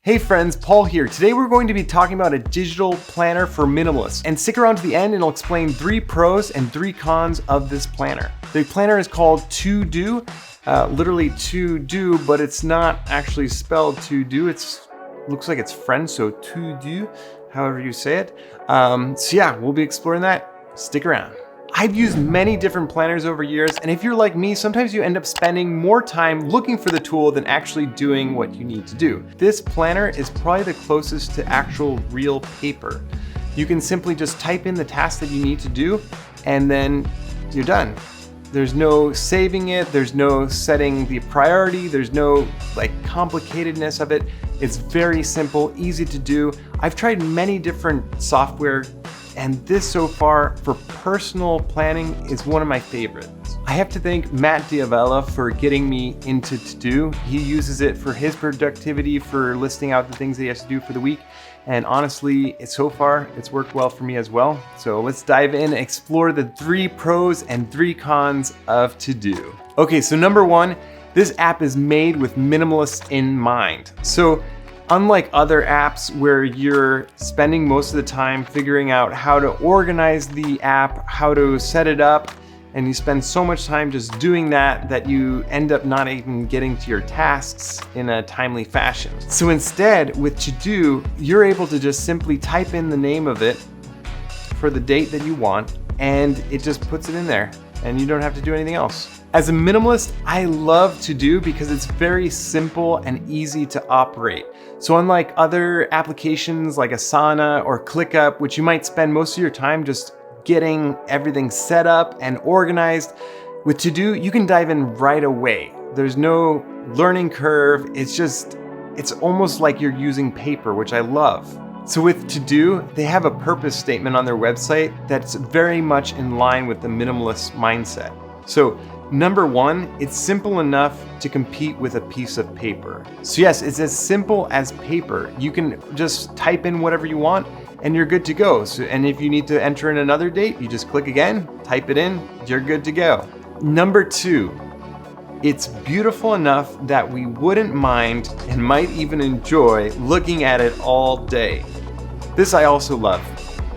Hey friends, Paul here. Today we're going to be talking about a digital planner for minimalists. And stick around to the end and I'll explain 3 pros and 3 cons of this planner. The planner is called To Do, literally to do, but it's not actually spelled to do. It looks like it's French, so to do, however you say it. So yeah, we'll be exploring that. Stick around. I've used many different planners over years, and if you're like me, sometimes you end up spending more time looking for the tool than actually doing what you need to do. This planner is probably the closest to actual real paper. You can simply just type in the task that you need to do, and then you're done. There's no saving it, there's no setting the priority, there's no complicatedness of it. It's very simple, easy to do. I've tried many different software, and this so far for personal planning is one of my favorites. I have to thank Matt Diavella for getting me into To Do. He uses it for his productivity, for listing out the things that he has to do for the week. And honestly, so far, it's worked well for me as well. So let's dive in and explore the 3 pros and 3 cons of To Do. Okay, so number 1, this app is made with minimalists in mind. So unlike other apps where you're spending most of the time figuring out how to organize the app, how to set it up, and you spend so much time just doing that you end up not even getting to your tasks in a timely fashion. So instead, with To Do, you're able to just simply type in the name of it for the date that you want, and it just puts it in there, and you don't have to do anything else. As a minimalist, I love To Do because it's very simple and easy to operate. So unlike other applications like Asana or ClickUp, which you might spend most of your time just getting everything set up and organized, with To Do, you can dive in right away. There's no learning curve. It's almost like you're using paper, which I love. So with To Do, they have a purpose statement on their website that's very much in line with the minimalist mindset. So number 1, it's simple enough to compete with a piece of paper. So yes, it's as simple as paper. You can just type in whatever you want and you're good to go. And if you need to enter in another date, you just click again, type it in, you're good to go. Number 2, it's beautiful enough that we wouldn't mind and might even enjoy looking at it all day. This I also love.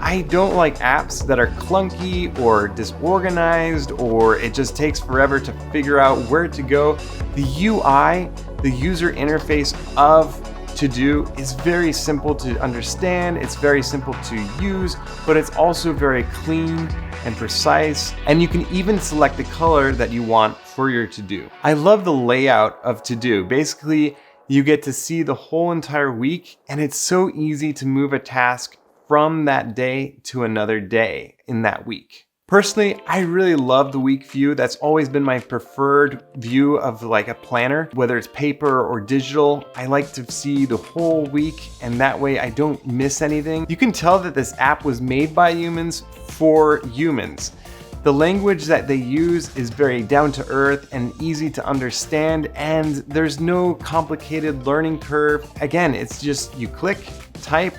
I don't like apps that are clunky or disorganized, or it just takes forever to figure out where to go. The UI, the user interface of To Do, is very simple to understand, it's very simple to use, but it's also very clean and precise, and you can even select the color that you want for your To Do. I love the layout of To Do. Basically, you get to see the whole entire week, and it's so easy to move a task from that day to another day in that week. Personally, I really love the week view. That's always been my preferred view of a planner, whether it's paper or digital. I like to see the whole week, and that way I don't miss anything. You can tell that this app was made by humans for humans. The language that they use is very down to earth and easy to understand, and there's no complicated learning curve. Again, it's just you click, type,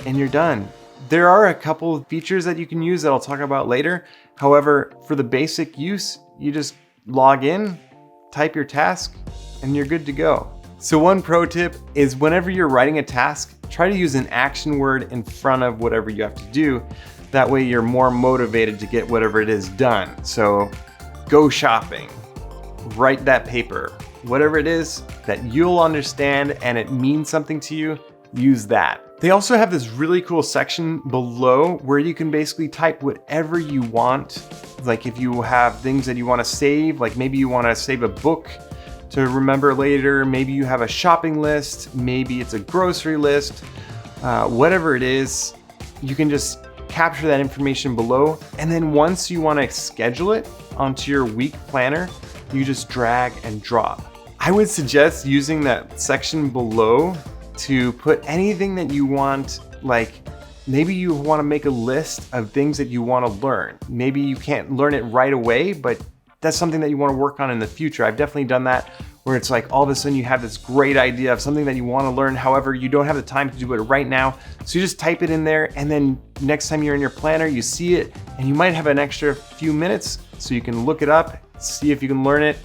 and you're done. There are a couple of features that you can use that I'll talk about later. However, for the basic use, you just log in, type your task, and you're good to go. So one pro tip is whenever you're writing a task, try to use an action word in front of whatever you have to do. That way you're more motivated to get whatever it is done. So go shopping, write that paper, whatever it is that you'll understand and it means something to you, use that. They also have this really cool section below where you can basically type whatever you want. Like if you have things that you want to save, like maybe you want to save a book to remember later, maybe you have a shopping list, maybe it's a grocery list, whatever it is, you can just capture that information below. And then once you want to schedule it onto your week planner, you just drag and drop. I would suggest using that section below to put anything that you want, like maybe you want to make a list of things that you want to learn. Maybe you can't learn it right away, but that's something that you want to work on in the future. I've definitely done that where it's like all of a sudden you have this great idea of something that you want to learn. However, you don't have the time to do it right now. So you just type it in there, and then next time you're in your planner, you see it, and you might have an extra few minutes so you can look it up, see if you can learn it.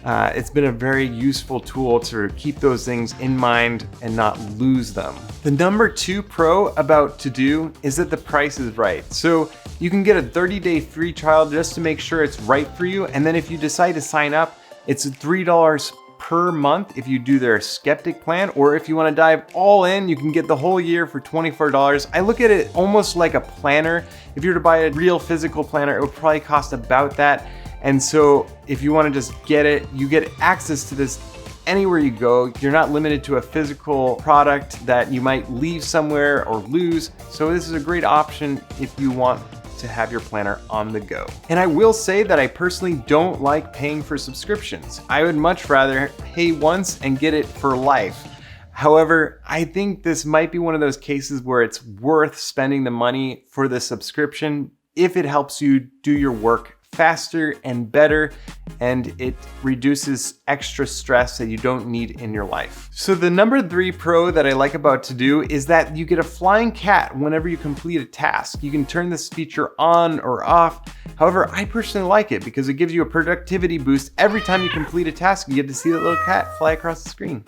It's been a very useful tool to keep those things in mind and not lose them. The number 2 pro about To-Do is that the price is right. So you can get a 30-day free trial just to make sure it's right for you. And then if you decide to sign up, it's $3 per month if you do their skeptic plan, or if you want to dive all in, you can get the whole year for $24. I look at it almost like a planner. If you were to buy a real physical planner, it would probably cost about that. And so if you want to just get it, you get access to this anywhere you go. You're not limited to a physical product that you might leave somewhere or lose. So this is a great option if you want to have your planner on the go. And I will say that I personally don't like paying for subscriptions. I would much rather pay once and get it for life. However, I think this might be one of those cases where it's worth spending the money for the subscription if it helps you do your work faster and better, and it reduces extra stress that you don't need in your life. So the number 3 pro that I like about To-Do is that you get a flying cat whenever you complete a task. You can turn this feature on or off. However, I personally like it because it gives you a productivity boost every time you complete a task. You get to see that little cat fly across the screen.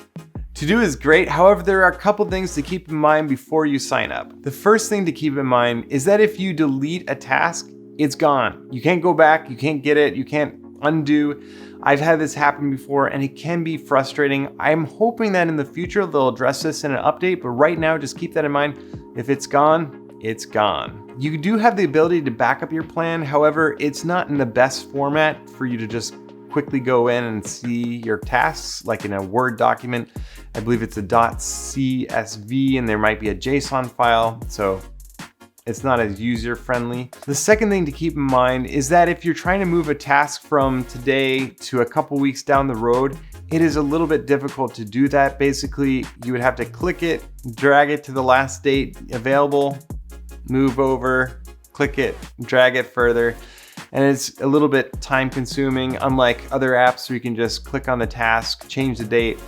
To-Do is great, however, there are a couple things to keep in mind before you sign up. The first thing to keep in mind is that if you delete a task, it's gone. You can't go back, you can't get it, you can't undo. I've had this happen before and it can be frustrating. I'm hoping that in the future they'll address this in an update, but right now just keep that in mind. If it's gone, it's gone. You do have the ability to back up your plan, however, it's not in the best format for you to just quickly go in and see your tasks like in a Word document. I believe it's a .csv and there might be a JSON file, so it's not as user-friendly. The second thing to keep in mind is that if you're trying to move a task from today to a couple weeks down the road, it is a little bit difficult to do that. Basically, you would have to click it, drag it to the last date available, move over, click it, drag it further. And it's a little bit time consuming, unlike other apps where you can just click on the task, change the date.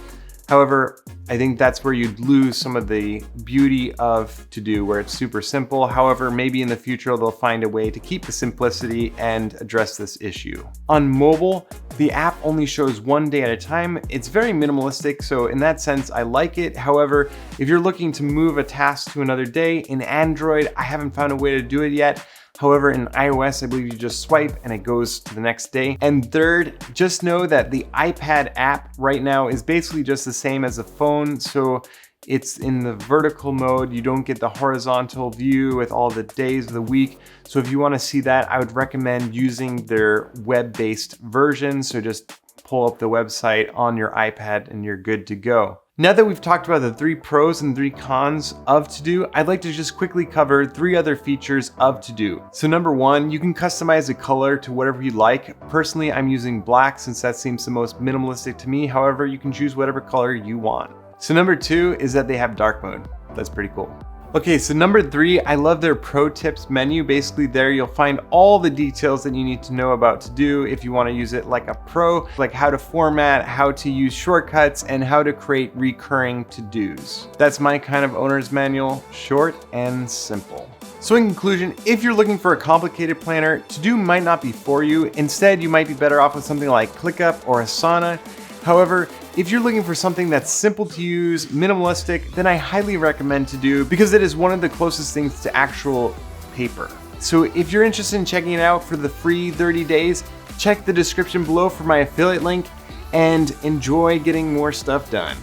However, I think that's where you'd lose some of the beauty of To-Do, where it's super simple. However, maybe in the future they'll find a way to keep the simplicity and address this issue. On mobile, the app only shows one day at a time. It's very minimalistic, so in that sense, I like it. However, if you're looking to move a task to another day, in Android, I haven't found a way to do it yet. However, in iOS, I believe you just swipe and it goes to the next day. And third, just know that the iPad app right now is basically just the same as a phone. So it's in the vertical mode. You don't get the horizontal view with all the days of the week. So if you want to see that, I would recommend using their web-based version. So just pull up the website on your iPad and you're good to go. Now that we've talked about the 3 pros and 3 cons of To-Do, I'd like to just quickly cover 3 other features of To-Do. So number 1, you can customize the color to whatever you like. Personally, I'm using black since that seems the most minimalistic to me. However, you can choose whatever color you want. So number 2 is that they have dark mode. That's pretty cool. Okay, so number 3, I love their pro tips menu. Basically there you'll find all the details that you need to know about To-Do if you want to use it like a pro, like how to format, how to use shortcuts, and how to create recurring to-dos. That's my kind of owner's manual, short and simple. So in conclusion, if you're looking for a complicated planner, To-Do might not be for you. Instead, you might be better off with something like ClickUp or Asana. However, if you're looking for something that's simple to use, minimalistic, then I highly recommend To-Do because it is one of the closest things to actual paper. So if you're interested in checking it out for the free 30 days, check the description below for my affiliate link and enjoy getting more stuff done.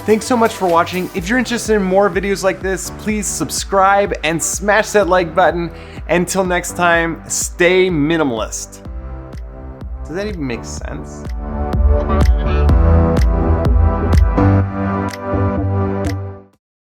Thanks so much for watching. If you're interested in more videos like this, please subscribe and smash that like button. Until next time, stay minimalist. Does that even make sense?